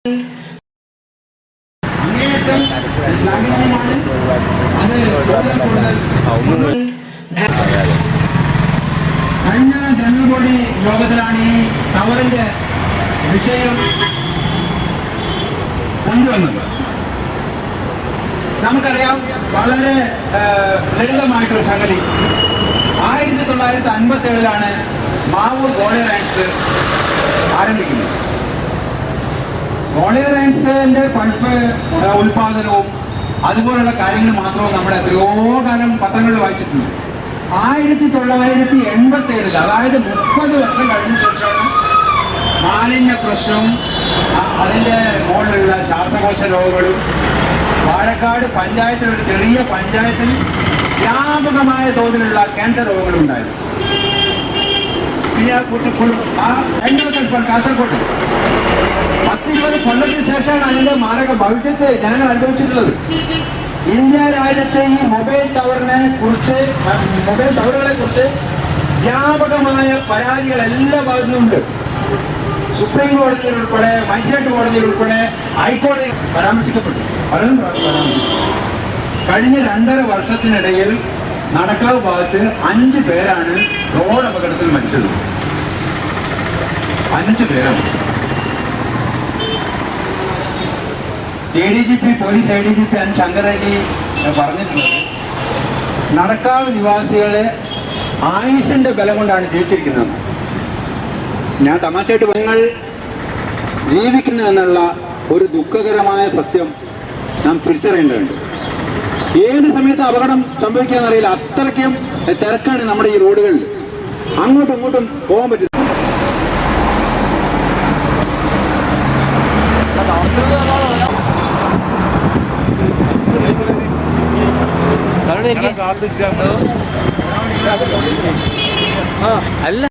കഴിഞ്ഞ general body യോഗത്തിലാണ് ഈ ടവറിന്റെ വിഷയം കൊണ്ടുവന്നത്. നമുക്കറിയാം, വളരെ ലളിതമായിട്ടൊരു സംഗതി. 1957 മാവൂർ ഗോളിയർ ആൻഡ്സ് ആരംഭിക്കുന്നത്. ഗോളിയർ ആൻഡ്സിന്റെ പൾപ്പ് ഉൽപാദനവും അതുപോലുള്ള കാര്യങ്ങൾ മാത്രവും നമ്മൾ എത്രയോ കാലം പത്രങ്ങളിൽ വായിച്ചിട്ടുണ്ട്. 1987, അതായത് 30 വർഷം കഴിഞ്ഞ ശേഷമാണ് മാലിന്യ പ്രശ്നവും അതിൻ്റെ മുകളിലുള്ള ശ്വാസകോശ രോഗങ്ങളും പാലക്കാട് പഞ്ചായത്തിൽ, ഒരു ചെറിയ പഞ്ചായത്തിൽ വ്യാപകമായ തോതിലുള്ള ക്യാൻസർ രോഗങ്ങളും ഉണ്ടായിരുന്നു. പിന്നെ കാസർഗോഡ് 10-20 കൊല്ലത്തിന് ശേഷമാണ് അതിന്റെ മാരക ഭവിഷ്യത്ത് ജനങ്ങൾ അനുഭവിച്ചിട്ടുള്ളത്. ഇന്ത്യ രാജ്യത്തെ ഈ മൊബൈൽ ടവറുകളെ കുറിച്ച് വ്യാപകമായ പരാതികൾ എല്ലാ ഭാഗത്തുനിന്നുണ്ട്. സുപ്രീം കോടതിയിൽ ഉൾപ്പെടെ, മജിസ്ട്രേറ്റ് കോടതിയിൽ ഉൾപ്പെടെ, ഹൈക്കോടതി പരാമർശിക്കപ്പെട്ടു. പലരും പരാമർശിച്ചു. കഴിഞ്ഞ 2.5 വർഷത്തിനിടയിൽ നടക്കാവ് ഭാഗത്ത് 5 പേരാണ് റോഡ് അപകടത്തിൽ മരിച്ചത്. 5 പേരാണ്. ADGP, police ADGP Shankar Reddy പറഞ്ഞിട്ടുള്ളത്, നടക്കാവ് നിവാസികളെ ആയുസിന്റെ ബലം കൊണ്ടാണ് ജീവിച്ചിരിക്കുന്നത്. ഞാൻ തമാശയായിട്ട് നിങ്ങൾ ജീവിക്കുന്നു എന്നുള്ള ഒരു ദുഃഖകരമായ സത്യം നാം തിരിച്ചറിയേണ്ടതുണ്ട്. ഏത് സമയത്ത് അപകടം സംഭവിക്കാന്നറിയില്ല. അത്രയ്ക്കും തിരക്കാണ് നമ്മുടെ ഈ റോഡുകളിൽ. അങ്ങോട്ടും ഇങ്ങോട്ടും പോകാൻ പറ്റില്ല. അല്ല